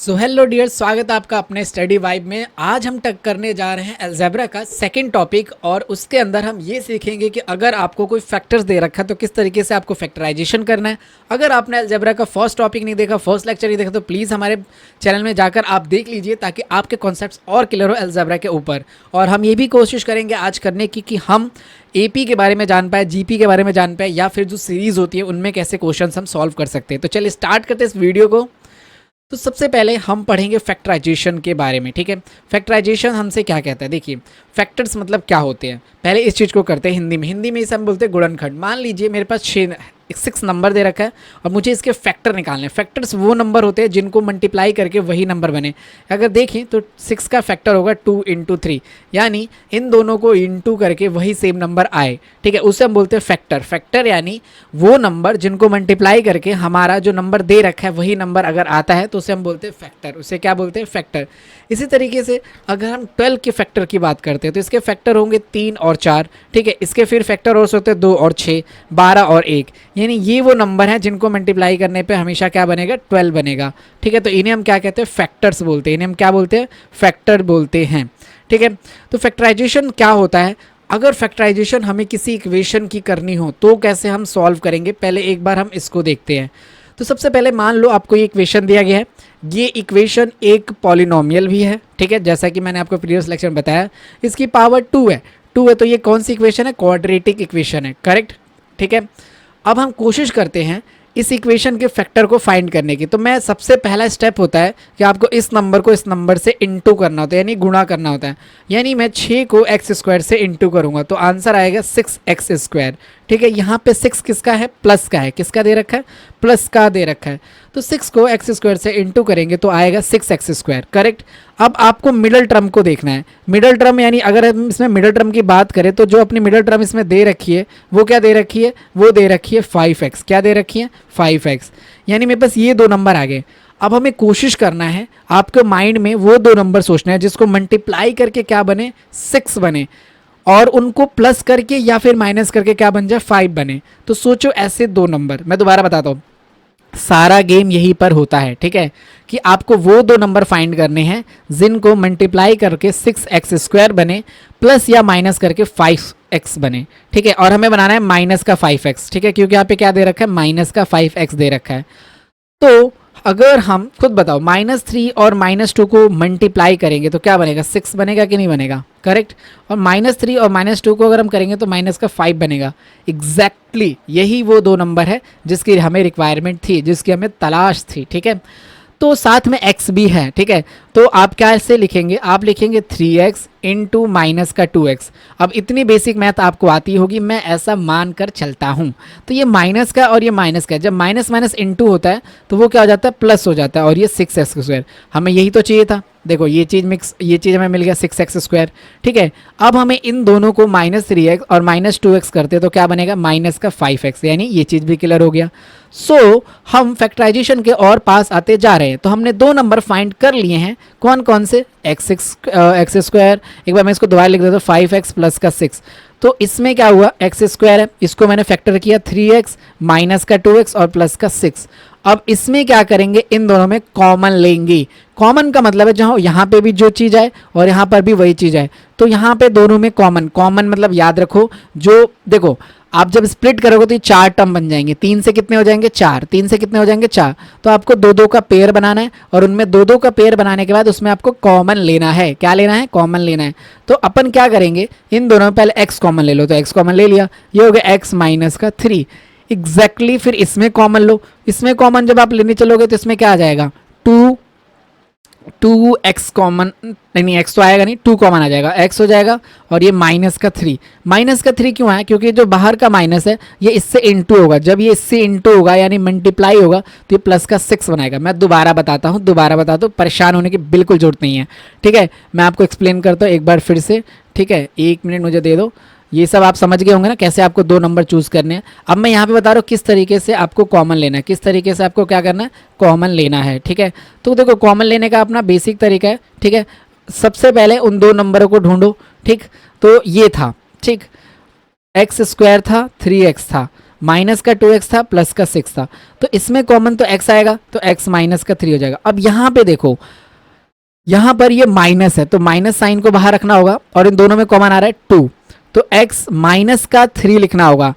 So hello dear, स्वागत है आपका अपने स्टडी वाइब में। आज हम टक करने जा रहे हैं अलजेब्रा का सेकंड टॉपिक और उसके अंदर हम ये सीखेंगे कि अगर आपको कोई फैक्टर्स दे रखा है तो किस तरीके से आपको फैक्टराइजेशन करना है। अगर आपने अलजेब्रा का फर्स्ट टॉपिक नहीं देखा, फर्स्ट लेक्चर नहीं देखा, तो प्लीज़ हमारे चैनल में जाकर आप देख लीजिए ताकि आपके कॉन्सेप्ट्स और क्लियर हो अलजेब्रा के ऊपर। और हम ये भी कोशिश करेंगे आज करने की कि हम एपी के बारे में जान पाए, जीपी के बारे में जान पाए, या फिर जो सीरीज़ होती है उनमें कैसे क्वेश्चन हम सॉल्व कर सकते हैं। तो चलिए स्टार्ट करते हैं इस वीडियो को। तो सबसे पहले हम पढ़ेंगे फैक्टराइजेशन के बारे में, ठीक है। फैक्टराइजेशन हमसे क्या कहता है, देखिए फैक्टर्स मतलब क्या होते हैं। पहले इस चीज़ को करते हैं हिंदी में इसे हम बोलते हैं गुणनखंड। मान लीजिए मेरे पास 6 नंबर दे रखा है और मुझे इसके फैक्टर निकालने हैं। फैक्टर्स वो नंबर होते हैं जिनको मल्टीप्लाई करके वही नंबर बने। अगर देखें तो 6 का फैक्टर होगा 2 × 3, यानी इन दोनों को इंटू करके वही सेम नंबर आए, ठीक है, उसे हम बोलते हैं फैक्टर। फैक्टर यानी वो नंबर जिनको मल्टीप्लाई करके हमारा जो नंबर दे रखा है वही नंबर अगर आता है तो उसे हम बोलते हैं फैक्टर। उसे क्या बोलते हैं, फैक्टर। इसी तरीके से अगर हम 12 के फैक्टर की बात करते हैं तो इसके फैक्टर होंगे 3 और 4, ठीक है। इसके फिर फैक्टर और होते हैं 2 और 6, 12 और 1, यानी ये वो नंबर हैं जिनको मल्टीप्लाई करने पे हमेशा क्या बनेगा, 12 बनेगा, ठीक है। तो इन्हें हम क्या कहते हैं, फैक्टर्स बोलते हैं। इन्हें हम क्या बोलते हैं, फैक्टर बोलते हैं, ठीक है। तो फैक्टराइजेशन क्या होता है, अगर फैक्टराइजेशन हमें किसी इक्वेशन की करनी हो तो कैसे हम सॉल्व करेंगे, पहले एक बार हम इसको देखते हैं। तो सबसे पहले मान लो आपको ये इक्वेशन दिया गया है। ये इक्वेशन एक पॉलिनोमियल भी है, ठीक है, जैसा कि मैंने आपको प्रीवियस लेक्चर में बताया। इसकी पावर 2 है, तो ये कौन सी इक्वेशन है, क्वाड्रेटिक इक्वेशन है, करेक्ट, ठीक है। अब हम कोशिश करते हैं इस इक्वेशन के फैक्टर को फाइंड करने की। तो मैं सबसे पहला स्टेप होता है कि आपको इस नंबर को इस नंबर से इंटू करना होता है, यानी गुणा करना होता है। यानी मैं 6 को x² से इंटू करूंगा तो आंसर आएगा 6x², ठीक है। यहाँ पे 6 किसका है, प्लस का है। किसका दे रखा है, प्लस का दे रखा है। तो 6 को x² से इंटू करेंगे तो आएगा 6x², करेक्ट। अब आपको मिडल टर्म को देखना है। मिडल टर्म यानी अगर हम इसमें मिडल टर्म की बात करें तो जो अपनी मिडल टर्म इसमें दे रखी है वो क्या दे रखी है, वो दे रखी है 5x। क्या दे रखी है, 5x। यानी मेरे पास ये दो नंबर आ गए। अब हमें कोशिश करना है, आपके माइंड में वो दो नंबर सोचना है जिसको मल्टीप्लाई करके क्या बने, 6 बने, और उनको प्लस करके या फिर माइनस करके क्या बन जाए, 5 बने। तो सोचो ऐसे दो नंबर। मैं दोबारा बताता हूँ, सारा गेम यहीं पर होता है, ठीक है, कि आपको वो दो नंबर फाइंड करने हैं जिनको मल्टीप्लाई करके 6x² बने, प्लस या माइनस करके 5x बने, ठीक है। और हमें बनाना है माइनस का 5x, ठीक है, क्योंकि यहाँ पे क्या दे रखा है, माइनस का 5x दे रखा है। तो अगर हम खुद बताओ -3 और -2 को मल्टीप्लाई करेंगे तो क्या बनेगा, 6 बनेगा कि नहीं बनेगा, करेक्ट। और -3 और -2 को अगर हम करेंगे तो माइनस का 5 बनेगा। एग्जैक्टली यही वो दो नंबर है जिसकी हमें रिक्वायरमेंट थी, जिसकी हमें तलाश थी, ठीक है। तो साथ में x भी है, ठीक है। तो आप क्या ऐसे लिखेंगे, आप लिखेंगे 3x इंटू माइनस का 2x। अब इतनी बेसिक मैथ आपको आती होगी, मैं ऐसा मान कर चलता हूँ। तो ये माइनस का और ये माइनस का, जब माइनस माइनस इंटू होता है तो वो क्या हो जाता है, प्लस हो जाता है, और ये 6x²। हमें यही तो चाहिए था। देखो ये चीज़ हमें मिल गया 6x², ठीक है। अब हमें इन दोनों को -3x और -2x करते तो क्या बनेगा, माइनस का 5x, यानी ये चीज़ भी क्लियर हो गया। सो हम फैक्टराइजेशन के और पास आते जा रहे हैं। तो हमने दो नंबर फाइंड कर लिए हैं, कौन कौन से, x²। एक बार मैं इसको दोबारा लिख देता हूँ, 5x प्लस का 6। तो इसमें क्या हुआ, x² है, इसको मैंने फैक्टर किया 3x माइनस का 2x और प्लस का 6। अब इसमें क्या करेंगे, इन दोनों में कॉमन लेंगे। कॉमन का मतलब है जहाँ यहाँ पे भी जो चीज़ है और यहाँ पर भी वही चीज़ है, तो यहाँ पे दोनों में कॉमन मतलब याद रखो, जो देखो आप जब स्प्लिट करोगे तो ये 4 टर्म बन जाएंगे। 3 से कितने हो जाएंगे, 4। 3 से कितने हो जाएंगे, 4। तो आपको 2-2 का पेयर बनाना है, और उनमें 2-2 का पेयर बनाने के बाद उसमें आपको कॉमन लेना है। क्या लेना है, कॉमन लेना है। तो अपन क्या करेंगे, इन दोनों में पहले x कॉमन ले लो, तो x कॉमन ले लिया, ये हो गया x माइनस का 3। एग्जैक्टली फिर इसमें कॉमन लो। इसमें कॉमन जब आप लेने चलोगे तो इसमें क्या आ जाएगा, 2x कॉमन, नहीं x तो आएगा नहीं, 2 कॉमन आ जाएगा, x हो जाएगा, और ये माइनस का 3। माइनस का 3 क्यों आया, क्योंकि जो बाहर का माइनस है ये इससे इंटू होगा। जब ये इससे इंटू होगा यानी मल्टीप्लाई होगा तो ये प्लस का 6 बनाएगा। मैं दोबारा बताता हूँ, परेशान होने की बिल्कुल जरूरत नहीं है, ठीक है। मैं आपको एक्सप्लेन करता हूँ एक बार फिर से, ठीक है, 1 मिनट मुझे दे दो। ये सब आप समझ गए होंगे ना, कैसे आपको दो नंबर चूज करने हैं। अब मैं यहाँ पे बता रहा हूँ किस तरीके से आपको कॉमन लेना है, किस तरीके से आपको क्या करना है, कॉमन लेना है, ठीक है। तो देखो कॉमन लेने का अपना बेसिक तरीका है, ठीक है। सबसे पहले उन दो नंबरों को ढूंढो, ठीक। तो ये था, ठीक, x² था, 3x था, माइनस का 2x था प्लस का 6 था, तो इसमें कॉमन तो x आएगा, तो x माइनस का 3 हो जाएगा। अब यहाँ पे देखो, यहाँ पर ये माइनस है तो माइनस साइन को बाहर रखना होगा और इन दोनों में कॉमन आ रहा है 2, तो x माइनस का 3 लिखना होगा,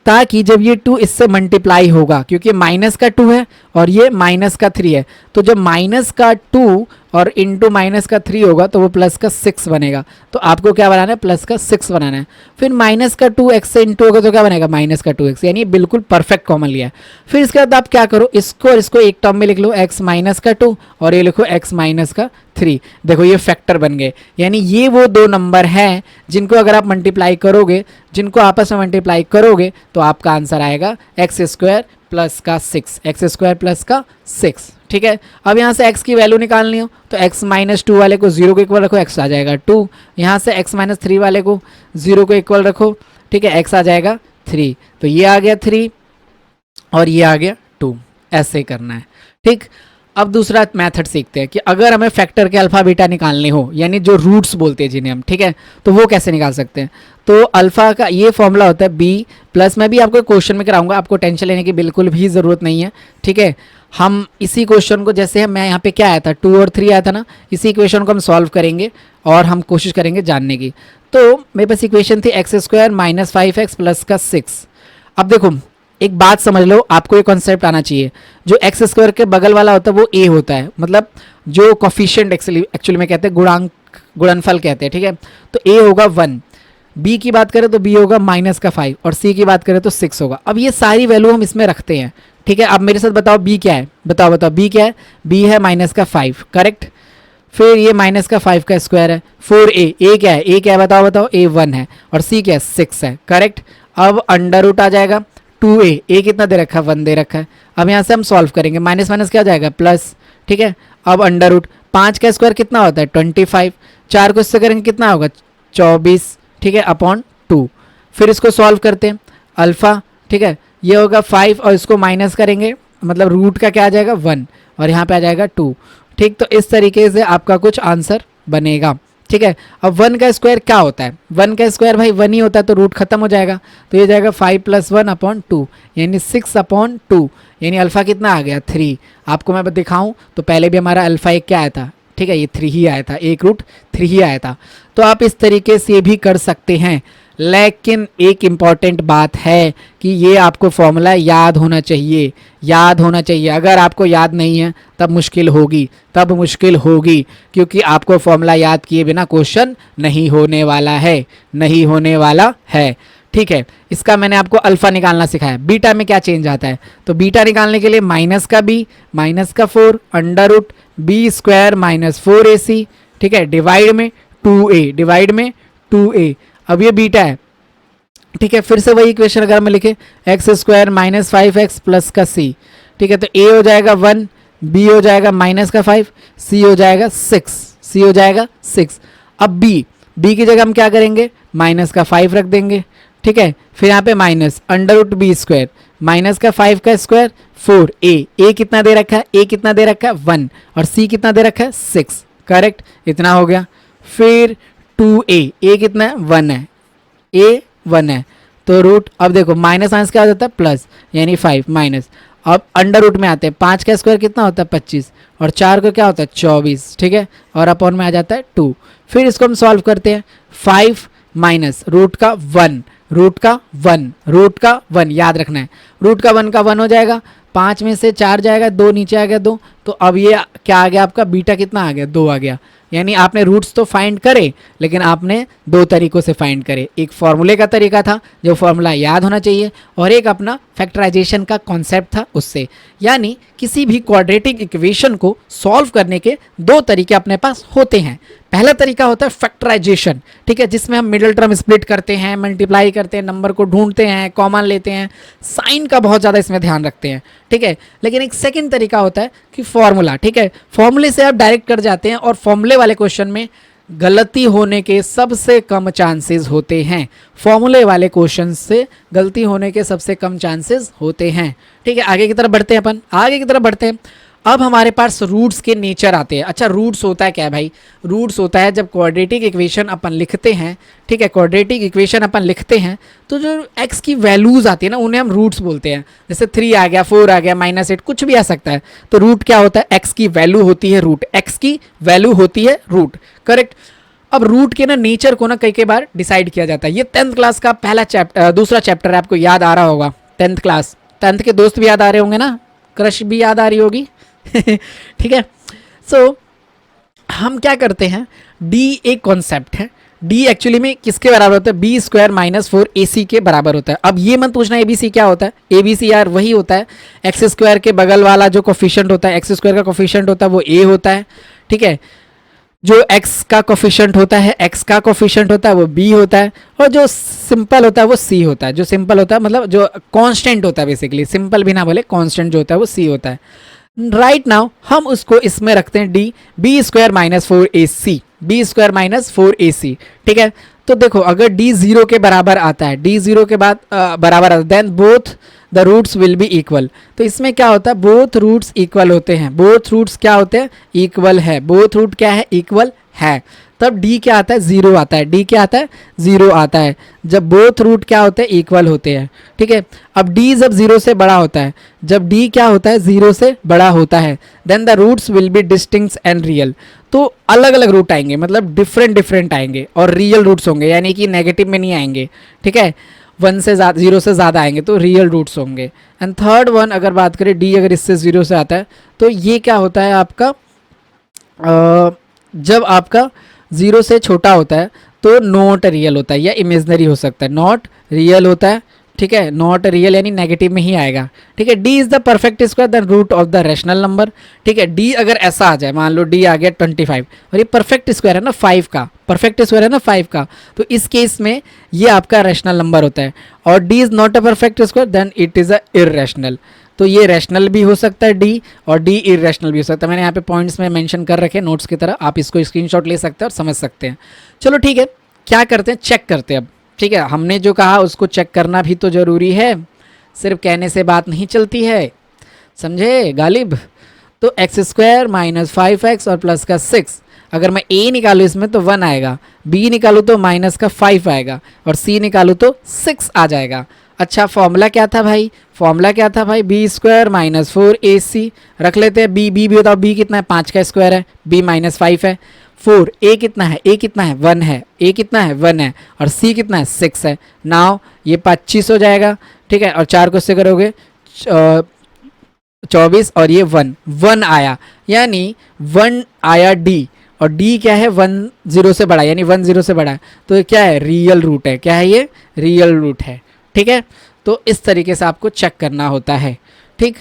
ताकि जब ये 2 इससे मल्टीप्लाई होगा, क्योंकि माइनस का 2 है और ये माइनस का 3 है, तो जब माइनस का 2 और इंटू माइनस का 3 होगा तो वो प्लस का 6 बनेगा। तो आपको क्या बनाना है, प्लस का 6 बनाना है। फिर माइनस का 2x से इंटू होगा तो क्या बनेगा, माइनस का 2x, यानी बिल्कुल परफेक्ट कॉमन लिया है। फिर इसके बाद आप क्या करो, इसको और इसको एक टर्म में लिख लो, x माइनस का 2 और ये लिखो x माइनस का 3। देखो ये फैक्टर बन गए, यानी ये वो दो नंबर हैं जिनको अगर आप मल्टीप्लाई करोगे, जिनको आपस में मल्टीप्लाई करोगे तो आपका आंसर आएगा एक्स स्क्वायर प्लस का 6, एक्स स्क्वायर प्लस का 6। ठीक है, अब यहाँ से x की वैल्यू निकालनी हो तो x माइनस 2 वाले को 0 को इक्वल रखो, x आ जाएगा 2। यहाँ से x माइनस 3 वाले को 0 को इक्वल रखो, ठीक है, x आ जाएगा 3। तो ये आ गया 3 और ये आ गया 2, ऐसे ही करना है। ठीक, अब दूसरा मेथड सीखते हैं कि अगर हमें फैक्टर के अल्फा बीटा निकालने हो, यानी जो रूट्स बोलते हैं जिन्हें हम, ठीक है, तो वो कैसे निकाल सकते हैं। तो अल्फा का ये फॉर्मूला होता है बी प्लस, मैं भी आपको क्वेश्चन में कराऊंगा, आपको टेंशन लेने की बिल्कुल भी ज़रूरत नहीं है। ठीक है, हम इसी क्वेश्चन को, जैसे मैं यहाँ पे क्या आया था 2 और 3 आया था ना, इसी इक्वेशन को हम सॉल्व करेंगे और हम कोशिश करेंगे जानने की। तो मेरे पास इक्वेशन थी x square minus 5x plus का 6। अब देखो एक बात समझ लो, आपको ये कॉन्सेप्ट आना चाहिए, जो एक्स स्क्वायर के बगल वाला होता है वो a होता है, मतलब जो कॉफिशिएंट एक्चुअली में कहते हैं गुणांक, गुणनफल कहते हैं। ठीक है, तो a होगा 1, b की बात करें तो b होगा माइनस का 5 और c की बात करें तो 6 होगा। अब ये सारी वैल्यू हम इसमें रखते हैं। ठीक है, अब मेरे साथ बताओ b क्या है, बताओ b क्या है, b है माइनस का 5, करेक्ट। फिर ये माइनस का 5 का स्क्वायर है, 4a क्या है, a क्या है बताओ a 1 है और c क्या है 6 है, करेक्ट। अब अंडर रूट आ जाएगा 2a कितना दे रखा है 1 दे रखा है। अब यहाँ से हम सॉल्व करेंगे, माइनस माइनस क्या हो जाएगा प्लस। ठीक है, अब अंडर रूट 5 का स्क्वायर कितना होता है 25, 4 को इससे करेंगे कितना होगा 24, ठीक है, अपॉन 2। फिर इसको सॉल्व करते हैं, अल्फ़ा, ठीक है, ये होगा 5 और इसको माइनस करेंगे, मतलब रूट का क्या आ जाएगा 1 और यहाँ पे आ जाएगा 2। ठीक, तो इस तरीके से आपका कुछ आंसर बनेगा। ठीक है, अब 1 का स्क्वायर क्या होता है, 1 का स्क्वायर भाई 1 ही होता है, तो रूट खत्म हो जाएगा, तो ये जाएगा 5 + 1 अपॉन 2 यानी 6/2, यानी अल्फ़ा कितना आ गया 3। आपको मैं दिखाऊं तो पहले भी हमारा अल्फ़ा एक क्या आया था, ठीक है, ये 3 ही आया था, एक रूट 3 ही आया था। तो आप इस तरीके से भी कर सकते हैं, लेकिन एक इम्पॉर्टेंट बात है कि ये आपको फॉर्मूला याद होना चाहिए, याद होना चाहिए। अगर आपको याद नहीं है तब मुश्किल होगी, तब मुश्किल होगी, क्योंकि आपको फॉर्मूला याद किए बिना क्वेश्चन नहीं होने वाला है, नहीं होने वाला है। ठीक है, इसका मैंने आपको अल्फ़ा निकालना सिखाया। बीटा में क्या चेंज आता है, तो बीटा निकालने के लिए माइनस का b माइनस का 4 under root b square minus 4ac, ठीक है, डिवाइड में 2a, डिवाइड में 2a। अब ये बीटा है, ठीक है। फिर से वही इक्वेशन अगर मैं लिखे x square minus 5x plus का c, ठीक है, तो a हो जाएगा 1, b हो जाएगा माइनस का 5, c हो जाएगा 6, c हो जाएगा 6। अब b की जगह हम क्या करेंगे, माइनस का 5 रख देंगे, ठीक है। फिर यहाँ पे minus under root b square minus का 5 का स्क्वायर 4, a कितना दे रखा है, a कितना दे रखा है 1 और c कितना दे रखा है 6, करेक्ट, इतना हो गया। फिर 2a कितना है 1 है, a 1 है, तो रूट, अब देखो माइनस माइनस क्या हो जाता है प्लस, यानी 5 माइनस। अब अंडर रूट में आते हैं, 5 का स्क्वायर कितना होता है 25 और 4 को क्या होता है 24, ठीक है, और अपॉन में आ जाता है 2। फिर इसको हम सॉल्व करते हैं, 5 माइनस रूट का 1, रूट का 1, रूट का 1 याद रखना है, रूट का 1 का 1 हो जाएगा, 5 में से 4 जाएगा, 2 नीचे आ गया 2, तो अब ये क्या आ गया आपका, बीटा कितना आ गया 2 आ गया। यानी आपने रूट्स तो फाइंड करे, लेकिन आपने दो तरीकों से फाइंड करे, एक फॉर्मूले का तरीका था जो फॉर्मूला याद होना चाहिए, और एक अपना फैक्टराइजेशन का कॉन्सेप्ट था उससे। यानी किसी भी क्वाड्रेटिक इक्वेशन को सॉल्व करने के दो तरीके अपने पास होते हैं। पहला तरीका होता है फैक्टराइजेशन, ठीक है, जिसमें हम मिडिल टर्म स्प्लिट करते हैं, मल्टीप्लाई करते हैं, नंबर को ढूंढते हैं, कॉमन लेते हैं, साइन का बहुत ज़्यादा इसमें ध्यान रखते हैं, ठीक है। लेकिन एक सेकंड तरीका होता है कि फॉर्मूला, ठीक है, फॉर्मूले से आप डायरेक्ट कर जाते हैं और फॉर्मूले वाले क्वेश्चन में गलती होने के सबसे कम चांसेस होते हैं, फॉर्मूले वाले क्वेश्चन से गलती होने के सबसे कम चांसेस होते हैं, ठीक है। आगे की तरफ बढ़ते हैं, अपन आगे की तरफ बढ़ते हैं। अब हमारे पास रूट्स के नेचर आते हैं। अच्छा, रूट्स होता है क्या है भाई? रूट्स होता है जब क्वाड्रेटिक इक्वेशन अपन लिखते हैं, ठीक है, क्वाड्रेटिक इक्वेशन अपन लिखते हैं तो जो एक्स की वैल्यूज़ आती है ना उन्हें हम रूट्स बोलते हैं। जैसे 3 आ गया, 4 आ गया, -8 कुछ भी आ सकता है। तो रूट क्या होता है? एक्स की वैल्यू होती है रूट, एक्स की वैल्यू होती है रूट, करेक्ट। अब रूट के ना नेचर को ना कई बार डिसाइड किया जाता है। ये 10th क्लास का पहला चैप्टर, दूसरा चैप्टर है, आपको याद आ रहा होगा। 10th क्लास, 10th के दोस्त भी याद आ रहे होंगे ना, क्रश भी याद आ रही होगी। ठीक है। सो हम क्या करते हैं, डी एक कॉन्सेप्ट है। डी एक्चुअली में किसके बराबर होता है? बी स्क्वायर माइनस 4ac के बराबर होता है। अब ये मत पूछना एबीसी क्या होता है। एबीसी यार वही होता है, एक्स स्क्वायर के बगल वाला जो कोफिशिएंट होता है, एक्स स्क्वायर का कोफिशिएंट होता है वो ए होता है, ठीक है। जो x का कोफिशिएंट होता है, x का कोफिशिएंट होता है वो b होता है, और जो सिंपल होता है वो c होता है। जो सिंपल होता है मतलब जो कांस्टेंट होता है, बेसिकली सिंपल भी ना बोले, कांस्टेंट जो होता है वो c होता है। राइट नाउ हम उसको इसमें रखते हैं d, b square minus 4ac, b square minus 4ac, ठीक है। तो देखो अगर d 0 के बराबर आता है, d 0 के बाद बराबर आता है, then both the roots will be equal. तो इसमें क्या होता है? बोथ रूट्स इक्वल होते हैं। बोथ रूट्स क्या होते हैं? इक्वल है। बोथ रूट क्या है? इक्वल है। तब d क्या आता है? 0 आता है। d क्या आता है? 0 आता है जब बोथ रूट क्या होते हैं? इक्वल होते हैं, ठीक है। अब d जब 0 से बड़ा होता है, जब d क्या होता है? 0 से बड़ा होता है, then the roots will be distinct and real. तो अलग अलग रूट आएंगे, मतलब डिफरेंट आएंगे, और रियल रूट्स होंगे, यानी कि नेगेटिव में नहीं आएंगे, ठीक है। 1 से ज़्यादा, 0 से ज़्यादा आएंगे तो रियल रूट्स होंगे। एंड थर्ड वन अगर बात करें, d अगर इससे 0 से आता है तो ये क्या होता है आपका, जब आपका 0 से छोटा होता है तो नॉट रियल होता है या इमेजनरी हो सकता है, नॉट रियल होता है, ठीक है। नॉट रियल यानी नेगेटिव में ही आएगा, ठीक है। D is the perfect square the root of the rational number, ठीक है। डी अगर ऐसा आ जाए, मान लो डी आ गया 25, और ये परफेक्ट स्क्वायर है ना 5 का, परफेक्ट स्क्वायर है ना 5 का, तो इस केस में ये आपका रैशनल नंबर होता है। और D is not a perfect square then it is a irrational. तो ये रैशनल भी हो सकता है डी, और डी इररेशनल भी हो सकता है। मैंने यहाँ पे पॉइंट्स में मेंशन कर रखे हैं नोट्स की तरह, आप इसको स्क्रीनशॉट ले सकते हैं और समझ सकते हैं। चलो ठीक है, क्या करते हैं, चेक करते हैं अब, ठीक है। हमने जो कहा उसको चेक करना भी तो ज़रूरी है, सिर्फ कहने से बात नहीं चलती है, समझे गालिब। तो एक्स स्क्वायर माइनस 5x और प्लस का 6, अगर मैं a निकालूँ इसमें तो 1 आएगा, b निकालूँ तो माइनस का 5 आएगा, और c निकालूँ तो 6 आ जाएगा। अच्छा, फॉर्मूला क्या था भाई? फॉर्मूला क्या था भाई? बी स्क्वायर माइनस 4ac रख लेते हैं। b भी बताओ, b कितना है? 5 का स्क्वायर है, b माइनस 5 है। 4 a कितना है? a कितना है? 1 है। a कितना है? 1 है। और c कितना है? 6 है। नाउ ये 25 हो जाएगा, ठीक है। और 4 को इससे करोगे 24, और ये 1 आया, यानी 1 आया d, और d क्या है? 1 0 से बड़ा, यानी 1 0 से बड़ा है, तो ये क्या है? रियल रूट है। क्या है ये? रियल रूट है, ठीक है। तो इस तरीके से आपको चेक करना होता है, ठीक।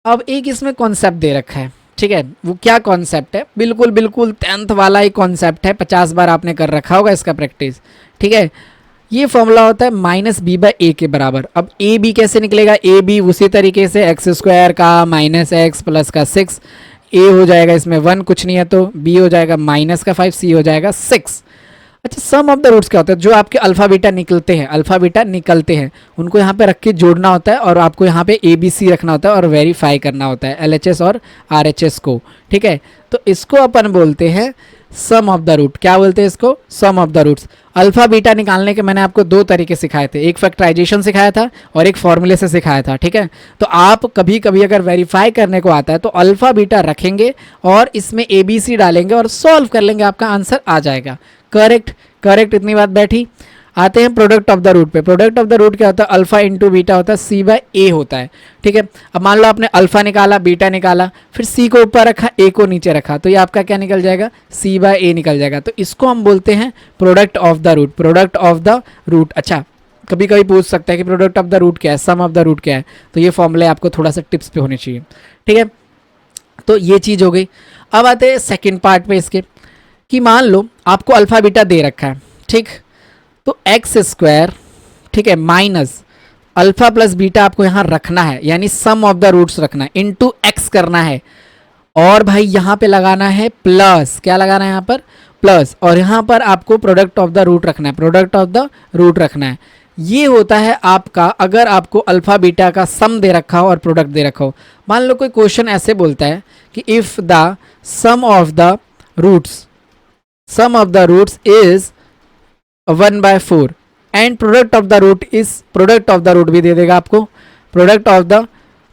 अब एक इसमें कॉन्सेप्ट दे रखा है, ठीक है। वो क्या कॉन्सेप्ट है? बिल्कुल 10th वाला ही कॉन्सेप्ट है, 50 बार आपने कर रखा होगा इसका प्रैक्टिस, ठीक है। ये फॉर्मूला होता है -b/a के बराबर। अब ए बी कैसे निकलेगा? ए बी उसी तरीके से एक्स स्क्वायर का -x प्लस का 6, ए हो जाएगा इसमें 1, कुछ नहीं है, तो बी हो जाएगा माइनस का 5, सी हो जाएगा 6। अच्छा, सम ऑफ द रूट्स क्या होता है? जो आपके अल्फा बीटा निकलते हैं उनको यहाँ पे रख के जोड़ना होता है, और आपको यहाँ पे ए बी सी रखना होता है और वेरीफाई करना होता है LHS और RHS को, ठीक है। तो इसको अपन बोलते हैं सम ऑफ द रूट। क्या बोलते हैं इसको? Sum of the roots. Alpha beta निकालने के मैंने आपको 2 तरीके सिखाए थे, एक फैक्टराइजेशन सिखाया था और एक फॉर्मूले से सिखाया था, ठीक है। तो आप कभी कभी अगर वेरीफाई करने को आता है तो अल्फा बीटा रखेंगे और इसमें ABC डालेंगे और सॉल्व कर लेंगे, आपका आंसर आ जाएगा। करेक्ट, इतनी बात बैठी। आते हैं प्रोडक्ट ऑफ द रूट पे। प्रोडक्ट ऑफ द रूट क्या होता है? अल्फा इंटू बीटा होता है, c/a होता है, ठीक है। अब मान लो आपने अल्फा निकाला, बीटा निकाला, फिर c को ऊपर रखा, a को नीचे रखा, तो ये आपका क्या निकल जाएगा? c/a निकल जाएगा। तो इसको हम बोलते हैं product of the root, product of the root. अच्छा, कभी कभी पूछ सकता है कि प्रोडक्ट ऑफ द रूट क्या है, सम ऑफ द रूट क्या है, तो ये फॉर्मूले आपको थोड़ा सा टिप्स पे होने चाहिए, ठीक है। तो ये चीज़ हो गई। अब आते हैं सेकेंड पार्ट पे इसके, कि मान लो आपको अल्फा बीटा दे रखा है, ठीक। तो एक्स स्क्वायर, ठीक है, माइनस अल्फा प्लस बीटा आपको यहाँ रखना है, यानी सम ऑफ द रूट्स रखना है, इनटू एक्स करना है, और भाई यहाँ पे लगाना है प्लस। क्या लगाना है यहाँ पर? प्लस। और यहाँ पर आपको प्रोडक्ट ऑफ द रूट रखना है, प्रोडक्ट ऑफ द रूट रखना है। ये होता है आपका अगर आपको अल्फ़ा बीटा का सम दे रखा हो और प्रोडक्ट दे रखा हो। मान लो कोई क्वेश्चन ऐसे बोलता है कि if the sum of the roots is 1/4 and product of the root is, product of the root भी दे देगा आपको, प्रोडक्ट ऑफ द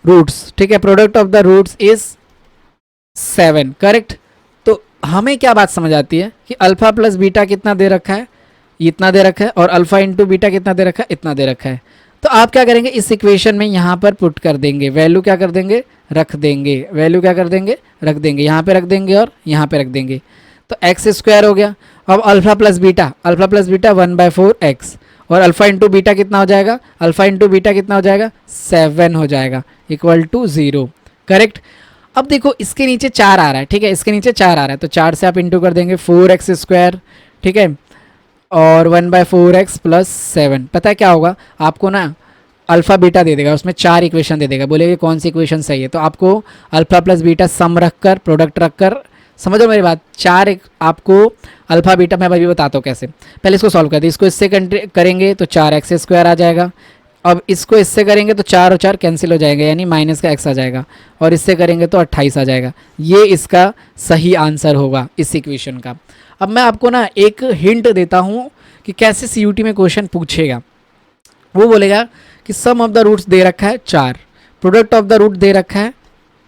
रूट्स, ठीक है, product of the roots is 7, correct. तो हमें क्या बात समझ आती है कि अल्फा प्लस बीटा कितना दे रखा है, इतना दे रखा है, और अल्फा इंटू बीटा कितना दे रखा है, इतना दे रखा है। तो आप क्या करेंगे, इस इक्वेशन में यहाँ पर पुट कर देंगे, वैल्यू क्या कर देंगे, रख देंगे, वैल्यू क्या कर देंगे, रख देंगे, यहाँ पे रख देंगे और यहाँ पे रख देंगे। तो एक्स स्क्वायर हो गया। अब अल्फा प्लस बीटा 1/4 एक्स, और अल्फा इंटू बीटा कितना हो जाएगा, अल्फा इंटू बीटा कितना हो जाएगा, 7 हो जाएगा, इक्वल टू 0, करेक्ट। अब देखो इसके नीचे 4 आ रहा है, ठीक है, इसके नीचे 4 आ रहा है, तो 4 से आप इंटू कर देंगे 4x स्क्वायर, ठीक है, और 1/4x प्लस 7। पता है क्या होगा, आपको ना अल्फ़ा बीटा दे देगा, उसमें 4 इक्वेशन दे देगा, बोलेगा कौन सी इक्वेशन सही है। तो आपको अल्फ़ा प्लस बीटा सम रख कर, प्रोडक्ट रख कर, समझो मेरी बात, 4 आपको अल्फ़ा बीटा, मैं अभी बताता हूँ कैसे। पहले इसको सॉल्व कर दे, इसको इससे करेंगे तो 4x स्क्वायर आ जाएगा। अब इसको इससे करेंगे तो 4 और 4 कैंसिल हो जाएगा, यानी माइनस का x आ जाएगा, और इससे करेंगे तो 28 आ जाएगा। ये इसका सही आंसर होगा इस इक्वेशन का। अब मैं आपको ना एक हिंट देता हूँ कि कैसे CUT में क्वेश्चन पूछेगा। वो बोलेगा कि सम ऑफ द रूट्स दे रखा है 4, प्रोडक्ट ऑफ द रूट दे रखा है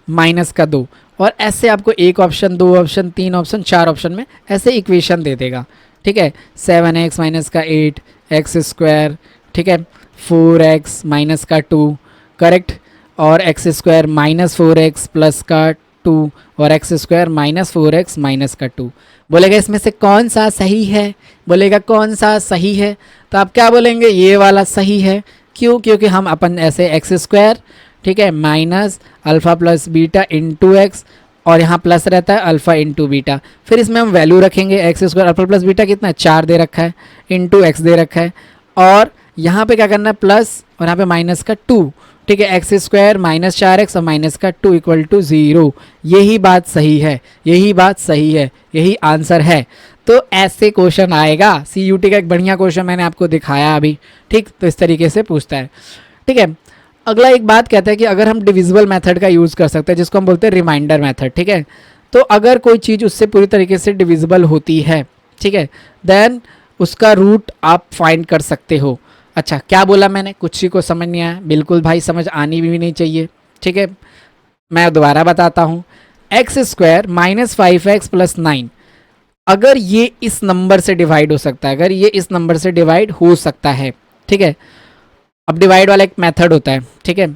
माइनस का 2, और ऐसे आपको 1 ऑप्शन, 2 ऑप्शन, 3 ऑप्शन, 4 ऑप्शन में ऐसे इक्वेशन दे देगा, ठीक है। 7x माइनस का 8 एक्स स्क्वायर, ठीक है, 4x माइनस का 2, करेक्ट, और x square minus 4x plus का 2, और x square minus 4x minus का 2। बोलेगा इसमें से कौन सा सही है, बोलेगा कौन सा सही है, तो आप क्या बोलेंगे, ये वाला सही है। क्यों, क्योंकि हम अपन ऐसे एक्स स्क्वायर, ठीक है, minus alpha plus beta into x, और यहाँ प्लस रहता है अल्फ़ा इंटू बीटा, फिर इसमें हम वैल्यू रखेंगे, x square alpha plus beta कितना है, 4 दे रखा है, इंटू एक्स दे रखा है, और यहाँ पे क्या करना है, प्लस, और यहाँ पे माइनस का 2, ठीक है, एक्स स्क्वायर माइनस 4x और माइनस का 2 इक्वल टू 0। यही बात सही है, यही बात सही है, यही आंसर है। तो ऐसे क्वेश्चन आएगा, CUT का एक बढ़िया क्वेश्चन मैंने आपको दिखाया अभी, ठीक, तो इस तरीके से पूछता है, ठीक है। अगला एक बात कहता है कि अगर हम डिविजिबल मेथड का यूज़ कर सकते हैं, जिसको हम बोलते हैं रिमाइंडर मेथड, ठीक है। तो अगर कोई चीज़ उससे पूरी तरीके से डिविजिबल होती है, ठीक है, देन उसका रूट आप फाइंड कर सकते हो। अच्छा, क्या बोला मैंने, कुछ ही को समझ नहीं आया, बिल्कुल भाई समझ आनी भी नहीं चाहिए, ठीक है। मैं दोबारा बताता हूँ, x square minus 5x plus 9, अगर ये इस नंबर से डिवाइड हो सकता है, अगर ये इस नंबर से डिवाइड हो सकता है, ठीक है। अब डिवाइड वाला एक मेथड होता है, ठीक है,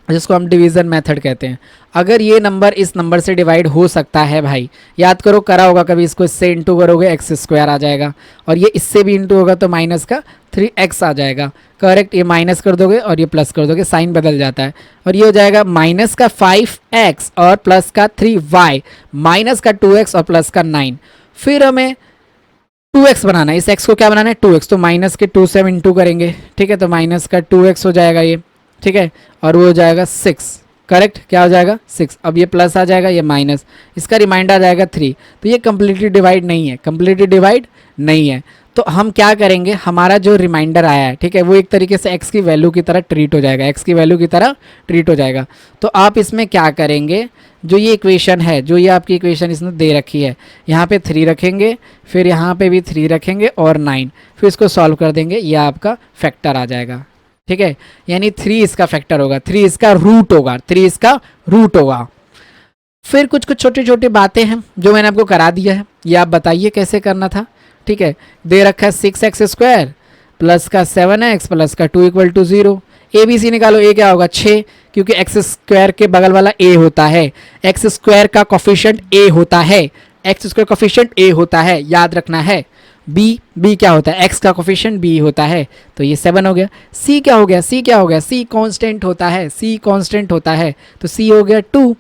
जिसको हम डिवीज़न मेथड कहते हैं। अगर ये नंबर इस नंबर से डिवाइड हो सकता है भाई, याद करो, करा होगा कभी, इसको इससे इंटू करोगे एक्स स्क्वायर आ जाएगा, और ये इससे भी इंटू होगा तो माइनस का 3x आ जाएगा, करेक्ट। ये माइनस कर दोगे और ये प्लस कर दोगे, साइन बदल जाता है, और ये हो जाएगा माइनस का 5x और प्लस का 3y, माइनस का 2x और प्लस का 9। फिर हमें 2x बनाना है, इस x को क्या बनाना है, 2x, तो माइनस के 2 से हम इंटू करेंगे, ठीक है, तो माइनस का 2x हो जाएगा ये, ठीक है, और वो हो जाएगा 6, करेक्ट, क्या हो जाएगा 6। अब ये प्लस आ जाएगा, ये माइनस, इसका रिमाइंडर आ जाएगा 3। तो ये कम्प्लीटली डिवाइड नहीं है, कम्प्लीटली डिवाइड नहीं है। तो हम क्या करेंगे, हमारा जो रिमाइंडर आया है, ठीक है, वो एक तरीके से x की वैल्यू की तरह ट्रीट हो जाएगा, x की वैल्यू की तरह ट्रीट हो जाएगा। तो आप इसमें क्या करेंगे, जो ये इक्वेशन है, जो ये आपकी इक्वेशन इसने दे रखी है, यहाँ पे 3 रखेंगे, फिर यहाँ पे भी 3 रखेंगे और 9, फिर इसको सॉल्व कर देंगे, यह आपका फैक्टर आ जाएगा, ठीक है, यानी 3 इसका फैक्टर होगा, 3 इसका रूट होगा, 3 इसका रूट होगा। फिर कुछ कुछ छोटी छोटी बातें हैं जो मैंने आपको करा दिया है, ये आप बताइए कैसे करना था, ठीक है। दे रखा है 6x स्क्वायर प्लस का 7x प्लस का 2 इक्वल टू 0। ABC निकालो, a क्या होगा 6, क्योंकि x स्क्वायर के बगल वाला a होता है, x स्क्वायर का कोफिशिएंट a होता है, x स्क्वायर कोफिशिएंट a होता है, याद रखना है। b क्या होता है, x का कोफिशिएंट b होता है, तो ये 7 हो गया। c क्या हो गया, c क्या हो गया, c कांस्टेंट होता है, c कांस्टेंट होता है, तो c हो गया 2।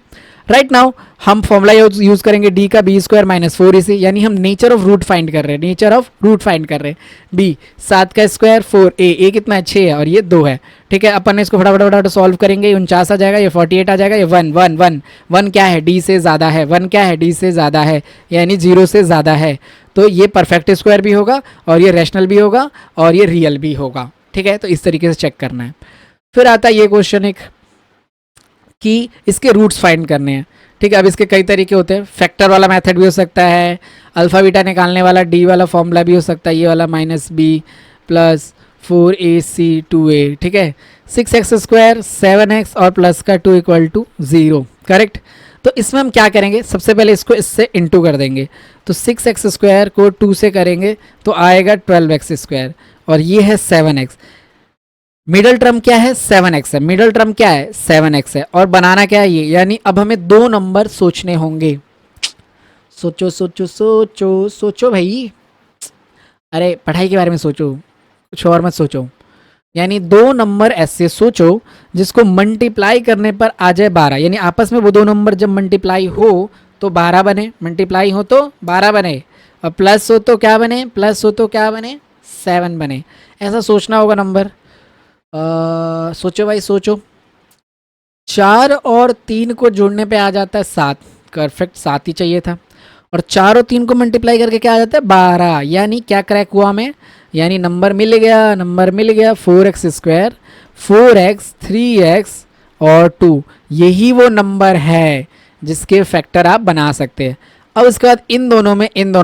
राइट नाउ हम फॉर्मूला यूज करेंगे d का b स्क्वायर माइनस 4ac, यानी हम नेचर ऑफ रूट फाइंड कर रहे हैं, नेचर ऑफ रूट फाइंड कर रहे हैं। b 7 का स्क्वायर 4a, a कितना है 6 है और ये 2 है, ठीक है। अपन ने इसको फटाफट सॉल्व करेंगे, 49 आ जाएगा, ये 48 आ जाएगा, ये 1 क्या है, d से ज़्यादा है, 1 क्या है, d से ज़्यादा है, यानी 0 से ज़्यादा है, तो ये परफेक्ट स्क्वायर भी होगा और ये रैशनल भी होगा और ये रियल भी होगा, ठीक है, तो इस तरीके से चेक करना है। फिर आता है ये क्वेश्चन एक कि इसके रूट्स फाइंड करने हैं। ठीक है, अब इसके कई तरीके होते हैं, फैक्टर वाला मेथड भी हो सकता है, अल्फा बीटा निकालने वाला डी वाला फॉर्मूला भी हो सकता है, ये वाला -b प्लस 4ac2a। ठीक है, 6x² 7x और प्लस का 2 = 0। करेक्ट। तो इसमें हम क्या करेंगे, सबसे पहले इसको इससे इंटू कर देंगे, तो 6x² को 2 से करेंगे तो आएगा 12x² और ये है 7x। मिडल टर्म क्या है, 7x है, मिडल टर्म क्या है, 7x है, और बनाना क्या है ये, यानी अब हमें दो नंबर सोचने होंगे। सोचो सोचो सोचो सोचो भाई, अरे पढ़ाई के बारे में सोचो, कुछ और मत सोचो। यानी दो नंबर ऐसे सोचो जिसको मल्टीप्लाई करने पर आ जाए 12, यानी आपस में वो दो नंबर जब मल्टीप्लाई हो तो 12 बने, मल्टीप्लाई हो तो 12 बने, और प्लस हो तो क्या बने, प्लस हो तो क्या बने, 7 बने। ऐसा सोचना होगा नंबर। सोचो भाई सोचो, 4 और 3 को जोड़ने पे आ जाता है 7, परफेक्ट 7 ही चाहिए था, और 4 और 3 को मल्टीप्लाई करके क्या आ जाता है 12, यानी क्या क्रैक हुआ हमें, यानी नंबर मिल गया, नंबर मिल गया 4x², 4x 3x और 2, यही वो नंबर है जिसके फैक्टर आप बना सकते हैं। अब उसके बाद इन दोनों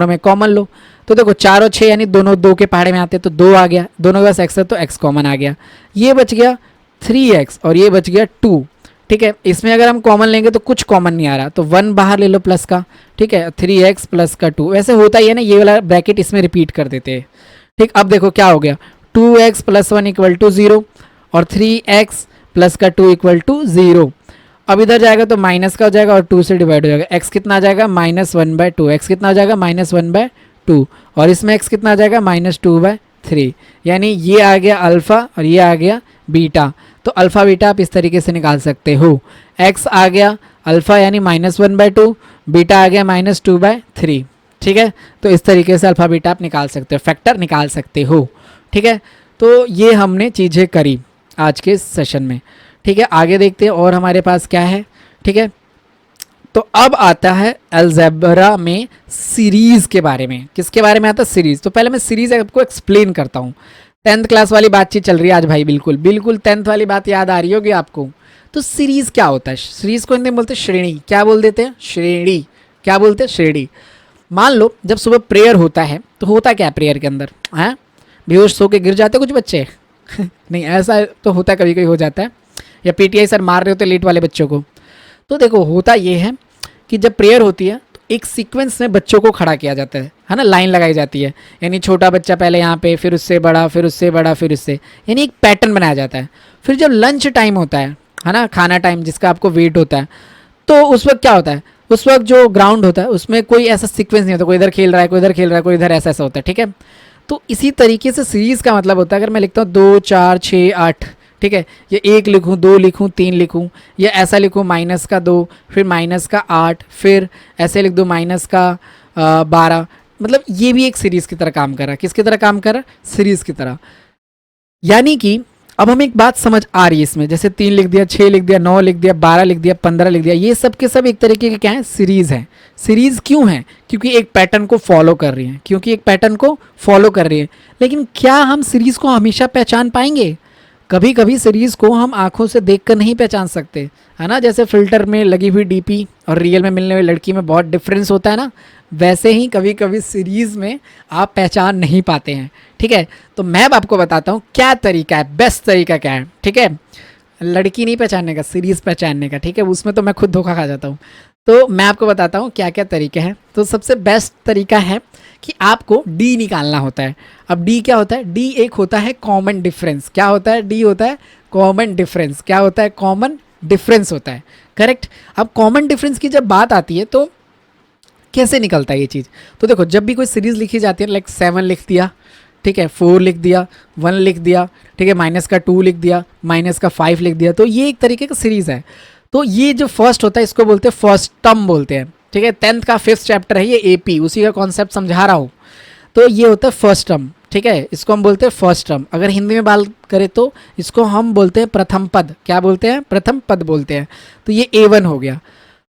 में कॉमन लो, तो देखो 4 और 6 यानी दोनों 2 के पहाड़े में आते हैं, तो 2 आ गया, दोनों के पास x है तो x कॉमन आ गया, ये बच गया 3x और ये बच गया 2। ठीक है, इसमें अगर हम कॉमन लेंगे तो कुछ कॉमन नहीं आ रहा, तो 1 बाहर ले लो प्लस का। ठीक है, 3x प्लस का 2, वैसे होता ही है ना, ये वाला ब्रैकेट इसमें रिपीट कर देते हैं। ठीक, अब देखो क्या हो गया, 2x + 1 = 0 और 3x प्लस का 2 = 0। अब इधर जाएगा तो माइनस का हो जाएगा और 2 से डिवाइड हो जाएगा, x कितना आ जाएगा -1/2, x कितना हो जाएगा -1/2, और इसमें x कितना आ जाएगा -2/3, यानी ये आ गया अल्फ़ा और ये आ गया बीटा। तो अल्फ़ा बीटा आप इस तरीके से निकाल सकते हो, x आ गया अल्फ़ा यानी -1/2, बीटा आ गया -2/3। ठीक है, तो इस तरीके से अल्फ़ा बीटा आप निकाल सकते हो, फैक्टर निकाल सकते हो। ठीक है, तो ये हमने चीज़ें करी आज के सेशन में। ठीक है, आगे देखते हैं और हमारे पास क्या है। ठीक है, तो अब आता है अलजेब्रा में सीरीज़ के बारे में। किसके बारे में आता है, सीरीज़। तो पहले मैं सीरीज़ आपको एक्सप्लेन करता हूँ। 10th क्लास वाली बातचीत चल रही है आज भाई, बिल्कुल बिल्कुल 10th वाली बात याद आ रही होगी आपको। तो सीरीज़ क्या होता है, सीरीज़ को हिंदी में बोलते हैं श्रेणी। क्या बोल देते हैं, श्रेणी। क्या बोलते हैं, श्रेणी। मान लो जब सुबह प्रेयर होता है तो होता क्या है प्रेयर के अंदर, हैं बेहोश सो के गिर जाते कुछ बच्चे नहीं, ऐसा तो होता कभी कभी हो जाता है, या पीटीआई सर मार रहे होते लेट वाले बच्चों को। तो देखो होता ये है कि जब प्रेयर होती है तो एक सीक्वेंस में बच्चों को खड़ा किया जाता है ना, लाइन लगाई जाती है, यानी छोटा बच्चा पहले यहाँ पे, फिर उससे बड़ा, फिर उससे बड़ा, फिर उससे, यानी एक पैटर्न बनाया जाता है। फिर जब लंच टाइम होता है ना, खाना टाइम जिसका आपको वेट होता है, तो उस वक्त क्या होता है, उस वक्त जो ग्राउंड होता है उसमें कोई ऐसा सीक्वेंस नहीं होता, कोई इधर खेल रहा है, कोई इधर खेल रहा है, कोई इधर, ऐसा ऐसा होता है। ठीक है, तो इसी तरीके से सीरीज़ का मतलब होता है, अगर मैं लिखता हूँ 2 4 6 8, ठीक है, ये 1 लिखूँ, 2 लिखूँ, 3 लिखूँ, या ऐसा लिखूँ -2, फिर -8, फिर ऐसे लिख दूँ -12, मतलब ये भी एक सीरीज़ की तरह काम कर रहा है। किसकी तरह काम कर रहा है, सीरीज़ की तरह। यानी कि अब हमें एक बात समझ आ रही है इसमें, जैसे 3 लिख दिया, 6 लिख दिया, 9 लिख दिया, 12 लिख दिया, 15 लिख दिया, ये सब के सब एक तरीके के क्या है, सीरीज़ है। सीरीज़ क्यों है, क्योंकि एक पैटर्न को फॉलो कर रही है, क्योंकि एक पैटर्न को फॉलो कर रही है। लेकिन क्या हम सीरीज़ को हमेशा पहचान पाएंगे, कभी कभी सीरीज़ को हम आंखों से देखकर नहीं पहचान सकते, है ना, जैसे फ़िल्टर में लगी हुई डीपी और रियल में मिलने वाली लड़की में बहुत डिफरेंस होता है ना, वैसे ही कभी कभी सीरीज़ में आप पहचान नहीं पाते हैं। ठीक है, तो मैं अब आपको बताता हूँ क्या तरीका है, बेस्ट तरीका क्या है। ठीक है, लड़की नहीं पहचानने का, सीरीज़ पहचानने का। ठीक है, उसमें तो मैं खुद धोखा खा जाता हूँ, तो मैं आपको बताता हूँ क्या क्या तरीके हैं। तो सबसे बेस्ट तरीका है कि आपको डी निकालना होता है। अब डी क्या होता है, डी एक होता है कॉमन डिफरेंस। क्या होता है, डी होता है कॉमन डिफरेंस। क्या होता है, कॉमन डिफरेंस होता है। करेक्ट। अब कॉमन डिफरेंस की जब बात आती है तो कैसे निकलता है ये चीज़, तो देखो जब भी कोई सीरीज़ लिखी जाती है, लाइक 7 लिख दिया, ठीक है, 4 लिख दिया, 1 लिख दिया, ठीक है, -2 लिख दिया, -5 लिख दिया, तो ये एक तरीके का सीरीज़ है। तो ये जो फर्स्ट होता है इसको बोलते हैं फर्स्ट टर्म बोलते हैं। ठीक है, 10th का 5th चैप्टर है ये, एपी, उसी का कॉन्सेप्ट समझा रहा हूँ। तो ये होता है फर्स्ट टर्म। ठीक है, इसको हम बोलते हैं फर्स्ट टर्म। अगर हिंदी में बात करें तो इसको हम बोलते हैं प्रथम पद। क्या बोलते हैं, प्रथम पद बोलते हैं। तो ये A1 हो गया।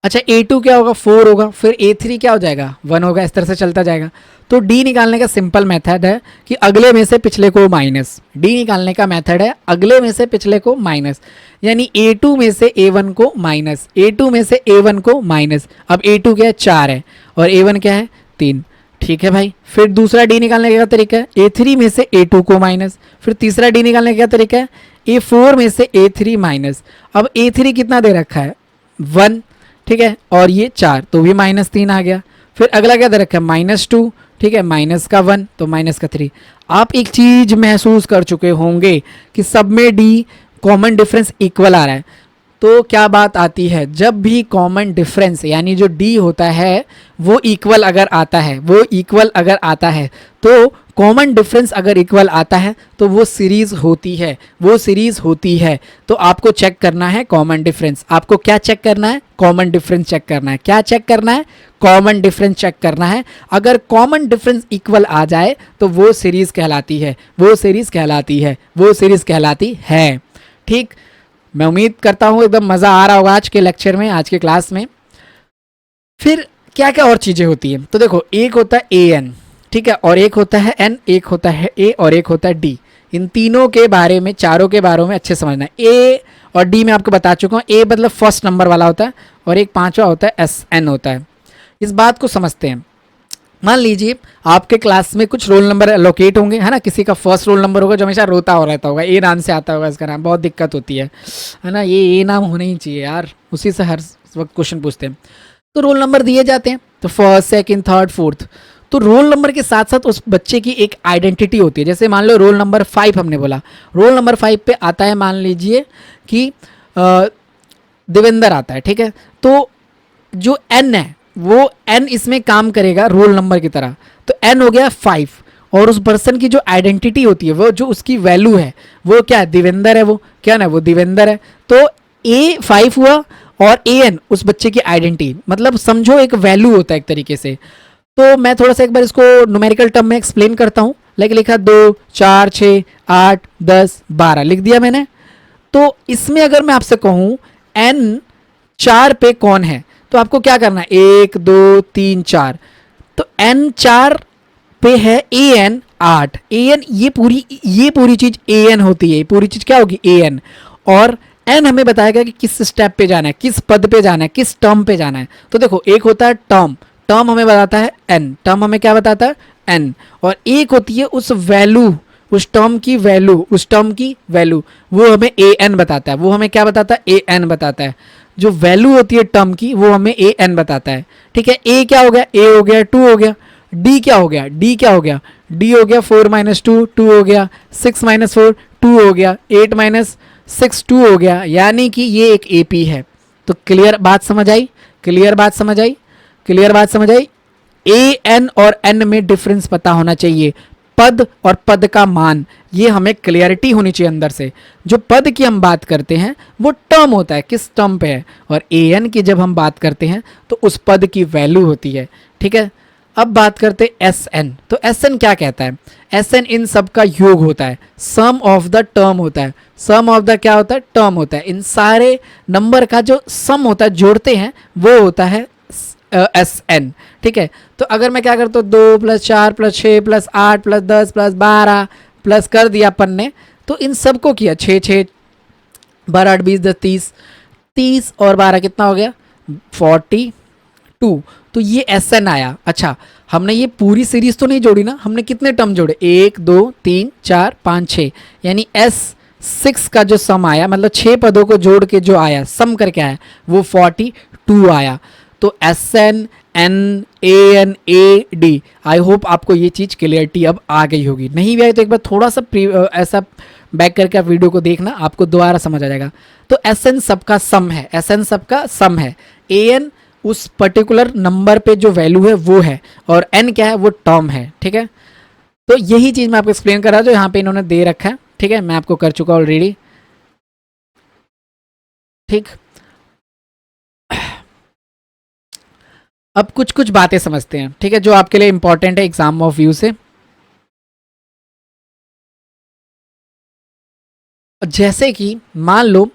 अच्छा A2 क्या होगा, 4 होगा, फिर A3 क्या हो जाएगा, 1 होगा, इस तरह से चलता जाएगा। तो डी निकालने का सिंपल मेथड है कि अगले में से पिछले को माइनस, डी निकालने का मेथड है अगले में से पिछले को माइनस, यानी A2 में से A1 को माइनस, A2 में से A1 को माइनस। अब A2 क्या है, 4 है, और A1 क्या है, 3। ठीक है भाई, फिर दूसरा डी निकालने का तरीका है A3 में से A2 को माइनस, फिर तीसरा डी निकालने का तरीका है A4 में से A3 माइनस। अब A3 कितना दे रखा है, 1, ठीक है, और ये 4, तो भी -3 आ गया। फिर अगला क्या दे रखा है, -2, ठीक है, माइनस का 1 तो माइनस का 3। आप एक चीज महसूस कर चुके होंगे कि सब में डी कॉमन डिफरेंस इक्वल आ रहा है। तो क्या बात आती है, जब भी कॉमन डिफरेंस यानी जो डी होता है वो इक्वल अगर आता है, वो इक्वल अगर आता है, तो कॉमन डिफरेंस अगर इक्वल आता है तो वो सीरीज होती है, वो सीरीज होती है। तो आपको चेक करना है कॉमन डिफरेंस। आपको क्या चेक करना है, कॉमन डिफरेंस चेक करना है। क्या चेक करना है, कॉमन डिफरेंस चेक करना है। अगर कॉमन डिफरेंस इक्वल आ जाए तो वो सीरीज कहलाती है, वो सीरीज कहलाती है, वो सीरीज कहलाती है। ठीक, मैं उम्मीद करता हूँ एकदम मज़ा आ रहा होगा आज के लेक्चर में, आज के क्लास में। फिर क्या क्या और चीज़ें होती हैं, तो देखो एक होता है ए एन, ठीक है, और एक होता है एन, एक होता है ए और एक होता है डी। इन तीनों के बारे में, चारों के बारे में अच्छे समझना है। ए और डी मैं आपको बता चुका हूँ। ए मतलब फर्स्ट नंबर वाला होता है और एक पांचवा होता है एस एन होता है। इस बात को समझते हैं। मान लीजिए आपके क्लास में कुछ रोल नंबर लोकेट होंगे, है ना, किसी का फर्स्ट रोल नंबर होगा जो हमेशा रोता हो रहता होगा, ए नाम से आता होगा इसका नाम, बहुत दिक्कत होती है ना, ये ए नाम होना ही चाहिए यार, उसी से हर वक्त क्वेश्चन पूछते हैं। तो रोल नंबर दिए जाते हैं, तो फर्स्ट, सेकंड, थर्ड, फोर्थ। तो रोल नंबर के साथ साथ उस बच्चे की एक आइडेंटिटी होती है। जैसे मान लो रोल नंबर 5 हमने बोला, रोल नंबर 5 पे आता है, मान लीजिए कि देवेंद्र आता है, ठीक है। तो जो एन है वो एन इसमें काम करेगा रोल नंबर की तरह, तो एन हो गया 5, और उस पर्सन की जो आइडेंटिटी होती है, वो जो उसकी वैल्यू है वो क्या है, देवेंद्र है, वो क्या ना, वो देवेंद्र है। तो ए 5 हुआ और ए एन उस बच्चे की आइडेंटिटी, मतलब समझो एक वैल्यू होता है एक तरीके से। तो मैं थोड़ा सा एक बार इसको न्यूमेरिकल टर्म में एक्सप्लेन करता हूँ। लाइक लिखा 2, 4, 6, 8, 10, 12 लिख दिया मैंने। तो इसमें अगर मैं आपसे कहूँ एन 4 पे कौन है, तो आपको क्या करना है, 1, 2, 3, 4। तो एन 4 पे है ए एन 8, ए एन ये पूरी चीज ए एन होती है, पूरी चीज क्या होगी, ए एन। और एन हमें बताएगा कि किस स्टेप पे जाना है, किस पद पे जाना है, किस टर्म पे जाना है। तो देखो एक होता है टर्म, टर्म हमें बताता है एन, टर्म हमें क्या बताता है, एन। और एक होती है उस वैल्यू, उस टर्म की वैल्यू, उस टर्म की वैल्यू, वो हमें ए एन बताता है। वो हमें क्या बताता है, ए एन बताता है। जो वैल्यू होती है टर्म की वो हमें ए एन बताता है, ठीक है। ए क्या हो गया, ए हो गया, 2 हो गया। डी क्या हो गया, डी क्या हो गया, डी हो गया 4 - 2, 2 हो गया। 6 - 4, 2 हो गया। 8 - 6, 2 हो गया, यानी कि ये एक एपी है। तो क्लियर बात समझ आई, क्लियर बात समझ आई, क्लियर बात समझ आई। ए एन और एन में डिफरेंस पता होना चाहिए, पद और पद का मान, ये हमें क्लियरिटी होनी चाहिए अंदर से। जो पद की हम बात करते हैं वो टर्म होता है, किस टर्म पे है, और ए एन की जब हम बात करते हैं तो उस पद की वैल्यू होती है, ठीक है। अब बात करते हैं एस एन। तो एस एन क्या कहता है, एस एन इन सब का योग होता है, सम ऑफ द टर्म होता है। सम ऑफ द क्या होता है, टर्म होता है। इन सारे नंबर का जो सम होता है, जोड़ते हैं, वो होता है एस एन, ठीक है। तो अगर मैं क्या करता हूँ, 2 + 4 + 6 + 8 + 10 + 12 प्लस कर दिया अपन ने, तो इन सबको किया 6, 6, 12, 8, 20, 10, 30, 30 और 12 कितना हो गया, 42। तो ये एस एन आया। अच्छा, हमने ये पूरी सीरीज तो नहीं जोड़ी ना, हमने कितने टर्म जोड़े, 1, 2, 3, 4, 5, 6, यानी एस 6 का जो सम आया, मतलब 6 पदों को जोड़ के जो आया, सम करके आया, वो 42 आया। तो S N, N, A N, A D, I hope आपको ये चीज़ क्लियरिटी अब आ गई होगी। नहीं भी आई तो एक बार थोड़ा सा ऐसा बैक करके आप वीडियो को देखना, आपको दोबारा समझ आ जाएगा। तो एस एन सबका सम है, एस एन सबका सम है। ए एन उस पर्टिकुलर नंबर पे जो वैल्यू है वो है, और एन क्या है, वो टर्म है, ठीक है। तो यही चीज़ मैं आपको एक्सप्लेन कर रहा हूँ जो यहाँ पे इन्होंने दे रखा है, ठीक है, मैं आपको कर चुका ऑलरेडी, ठीक। अब कुछ कुछ बातें समझते हैं, ठीक है, जो आपके लिए इंपॉर्टेंट है एग्जाम ऑफ व्यू से। जैसे कि मान लो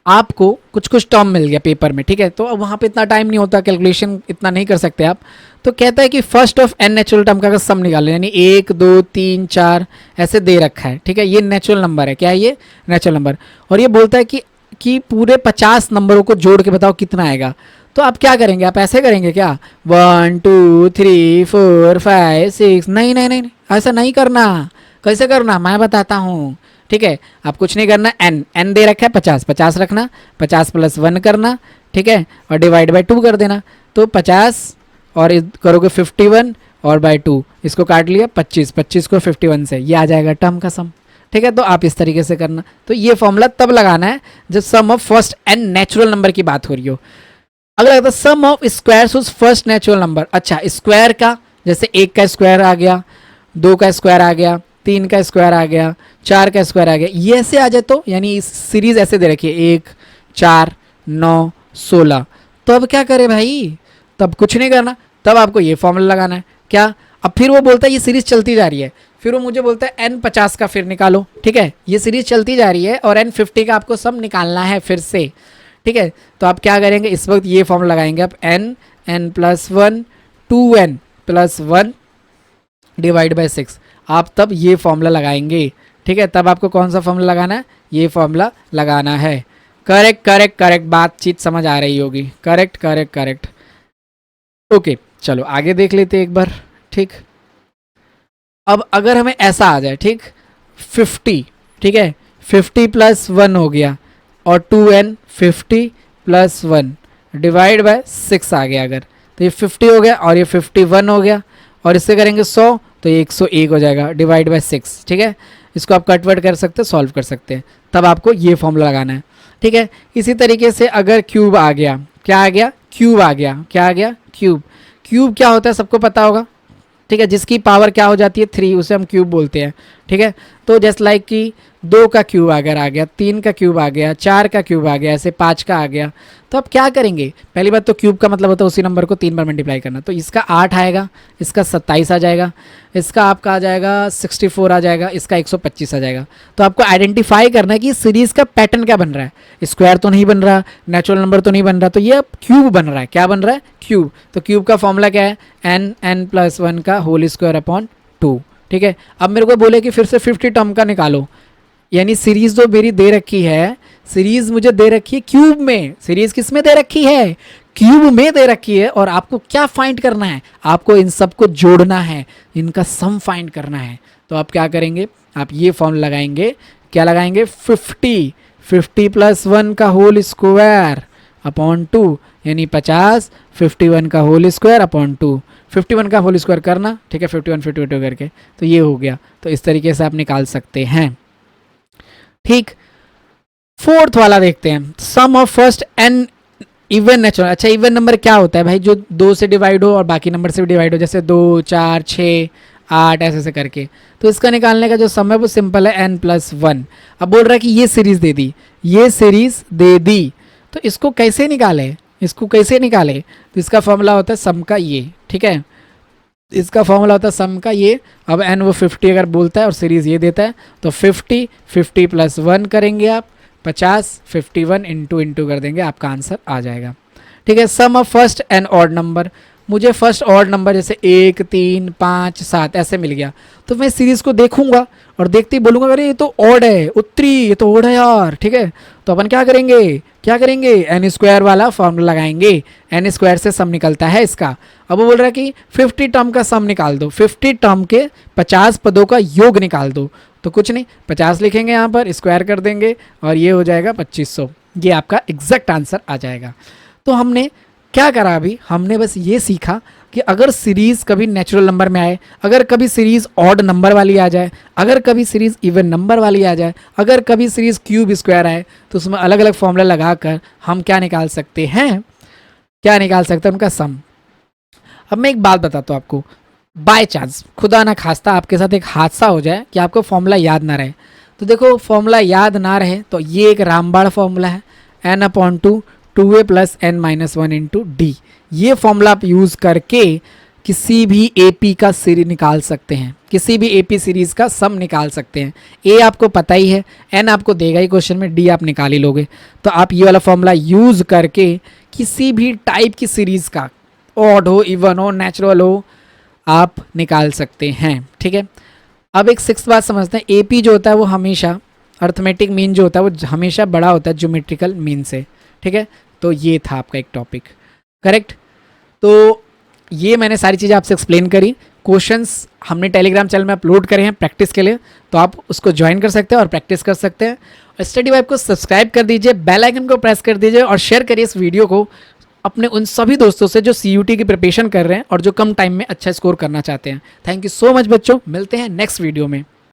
आपको कुछ कुछ टर्म मिल गया पेपर में, ठीक है, तो अब वहाँ पे इतना टाइम नहीं होता, कैलकुलेशन इतना नहीं कर सकते आप। तो कहता है कि first of n natural term का अगर सम निकालो, यानी 1 2 3 4 ऐसे दे रखा है, ठीक है, ये नेचुरल नंबर है, क्या है ये नेचुरल नंबर, और ये बोलता है कि पूरे 50 नंबरों को जोड़ के बताओ कितना आएगा। तो आप क्या करेंगे, आप ऐसे करेंगे क्या, 1 2 3 4 5 6, नहीं नहीं नहीं, ऐसा नहीं करना। कैसे करना मैं बताता हूँ, ठीक है, आप कुछ नहीं करना, एन दे रखा है 50, 50 रखना, 50 + 1 करना, ठीक है, और डिवाइड बाय 2 कर देना। तो 50 और करोगे 51 और बाय 2, इसको काट लिया 25, 25 को 51 से, ये आ जाएगा टर्म का सम, ठीक है। तो आप इस तरीके से करना। तो ये फॉर्मूला तब लगाना है जब sum of first n natural number की बात हो रही हो। अगला आता है sum of squares of first natural number. अच्छा, स्क्वायर का जैसे 1 का स्क्वायर आ गया, 2 का स्क्वायर आ गया, 3 का स्क्वायर आ गया, 4 का स्क्वायर आ गया, ये ऐसे आ जाए तो, यानी इस सीरीज ऐसे दे रखी है 1 4 9 16। तो अब क्या करे भाई, तब कुछ नहीं करना, तब आपको ये फॉर्मूला लगाना है क्या। अब फिर वो बोलता है ये सीरीज चलती जा रही है, फिर वो मुझे बोलता है n 50 का फिर निकालो, ठीक है, ये सीरीज चलती जा रही है और n 50 का आपको सब निकालना है फिर से, ठीक है। तो आप क्या करेंगे, इस वक्त ये फॉर्मूला लगाएंगे आप, n + 1 2n + 1 डिवाइड बाय 6, आप तब ये फॉर्मूला लगाएंगे, ठीक है। तब आपको कौन सा फॉर्मूला लगाना है, ये फॉर्मूला लगाना है। करेक्ट करेक्ट करेक्ट, बातचीत समझ आ रही होगी, करेक्ट करेक्ट करेक्ट। ओके, चलो आगे देख लेते एक बार, ठीक। अब अगर हमें ऐसा आ जाए, ठीक, 50, ठीक है, 50 + 1 हो गया और 2n 50 + 1 डिवाइड बाय 6 आ गया अगर, तो ये 50 हो गया और ये 51 हो गया, और इससे करेंगे 100 तो ये 101 हो जाएगा डिवाइड बाय 6, ठीक है। इसको आप कटवर्ट कर सकते हैं, सॉल्व कर सकते हैं, तब आपको ये फॉर्मूला लगाना है, ठीक है। इसी तरीके से अगर क्यूब आ गया, क्या आ गया, क्यूब आ गया, क्या आ गया, क्यूब। क्यूब क्या होता है सबको पता होगा, ठीक है, जिसकी पावर क्या हो जाती है 3, उसे हम क्यूब बोलते हैं, ठीक है। तो जस्ट लाइक कि 2 का क्यूब अगर आ गया, 3 का क्यूब आ गया, 4 का क्यूब आ गया, ऐसे 5 का आ गया, तो अब क्या करेंगे, पहली बात तो क्यूब का मतलब होता है उसी नंबर को 3 बार मल्टीप्लाई करना, तो इसका 8 आएगा, इसका 27 आ जाएगा, इसका आपका आ जाएगा 64 आ जाएगा, इसका 125 आ जाएगा। तो आपको आइडेंटिफाई करना है कि सीरीज का पैटर्न क्या बन रहा है, स्क्वायर तो नहीं बन रहा, नेचुरल नंबर तो नहीं बन रहा, तो ये क्यूब बन रहा है, क्या बन रहा है, क्यूब। तो क्यूब का फॉर्मूला क्या है, n + 1 का होल स्क्वायर अपॉन 2, ठीक है। अब मेरे को बोले कि फिर से 50 टर्म का निकालो, यानी सीरीज जो मेरी दे रखी है, सीरीज मुझे दे रखी है क्यूब में, सीरीज किस में दे रखी है, क्यूब में दे रखी है, और आपको क्या फाइंड करना है, आपको इन सबको जोड़ना है, इनका सम फाइंड करना है। तो आप क्या करेंगे, आप ये फॉर्मूला लगाएंगे, क्या लगाएंगे, 50 + 1 का होल स्क्वायर अपॉन 2, यानी 50 51 का होल स्क्वायर अपॉन 2, 51 का होल स्क्वायर करना, ठीक है, 51 52 करके, तो ये हो गया। तो इस तरीके से आप निकाल सकते हैं, ठीक। फोर्थ वाला देखते हैं, sum of first n even natural. अच्छा, इवन नंबर क्या होता है भाई, जो 2 से डिवाइड हो और बाकी नंबर से भी डिवाइड हो, जैसे 2 4 6 8 ऐसे करके। तो इसका निकालने का जो सम है वो सिंपल है, n + 1। अब बोल रहा है कि ये सीरीज दे दी, ये सीरीज दे दी, तो इसको कैसे निकाले, इसको कैसे निकाले, तो इसका फॉर्मूला होता है सम का ये, ठीक है, इसका फॉर्मूला होता है सम का ये। अब n वो 50 अगर बोलता है और सीरीज ये देता है, तो 50 + 1 करेंगे आप, 50 51 इंटू कर देंगे, आपका आंसर आ जाएगा, ठीक है। Sum of first n odd number, मुझे फर्स्ट ऑड नंबर जैसे 1 3 5 7 ऐसे मिल गया, तो मैं सीरीज को देखूंगा और देखते ही बोलूंगा अरे ये तो ऑड है, उत्तरी ये तो ऑड है यार, ठीक है। तो अपन क्या करेंगे, एन स्क्वायर वाला फॉर्मूला लगाएंगे, एन स्क्वायर से सम निकलता है इसका। अब वो बोल रहा है कि 50 टर्म का सम निकाल दो, 50 टर्म के 50 पदों का योग निकाल दो। तो कुछ नहीं, 50 लिखेंगे यहाँ पर, स्क्वायर कर देंगे और ये हो जाएगा 2500, ये आपका एग्जैक्ट आंसर आ जाएगा। तो हमने क्या करा, अभी हमने बस ये सीखा कि अगर सीरीज कभी नेचुरल नंबर में आए, अगर कभी सीरीज ऑड नंबर वाली आ जाए, अगर कभी सीरीज इवन नंबर वाली आ जाए, अगर कभी सीरीज क्यूब स्क्वायर आए, तो उसमें अलग अलग फॉर्मूला लगाकर हम क्या निकाल सकते हैं, क्या निकाल सकते हैं, उनका सम। अब मैं एक बात बताता हूँ आपको, बाय चांस खुदा ना खास्ता आपके साथ एक हादसा हो जाए कि आपको फॉर्मूला याद ना रहे, तो देखो फॉर्मूला याद ना रहे तो ये एक रामबाड़ फॉर्मूला है, n/2 2a + n - 1 × d। ये फॉर्मूला आप यूज़ करके किसी भी एपी का सीरीज निकाल सकते हैं, किसी भी एपी सीरीज़ का सम निकाल सकते हैं। ए आपको पता ही है, एन आपको देगा ही क्वेश्चन में, डी आप निकाल ही लोगे। तो आप ये वाला फॉर्मूला यूज़ करके किसी भी टाइप की सीरीज़ का, ऑड हो, इवन हो, नेचुरल हो, आप निकाल सकते हैं। ठीक है, अब एक सिक्स बात समझते हैं। एपी जो होता है वो हमेशा, अर्थमेटिक मीन जो होता है वो हमेशा बड़ा होता है ज्योमेट्रिकल मीन से। ठीक है, तो ये था आपका एक टॉपिक, करेक्ट। तो ये मैंने सारी चीज़ें आपसे एक्सप्लेन करी। क्वेश्चंस हमने टेलीग्राम चैनल में अपलोड करे हैं प्रैक्टिस के लिए, तो आप उसको ज्वाइन कर सकते हैं और प्रैक्टिस कर सकते हैं। और स्टडी वाइब को सब्सक्राइब कर दीजिए, बेल आइकन को प्रेस कर दीजिए और शेयर करिए इस वीडियो को अपने उन सभी दोस्तों से जो CUT की प्रिपरेशन कर रहे हैं और जो कम टाइम में अच्छा स्कोर करना चाहते हैं। थैंक यू सो मच बच्चों, मिलते हैं नेक्स्ट वीडियो में।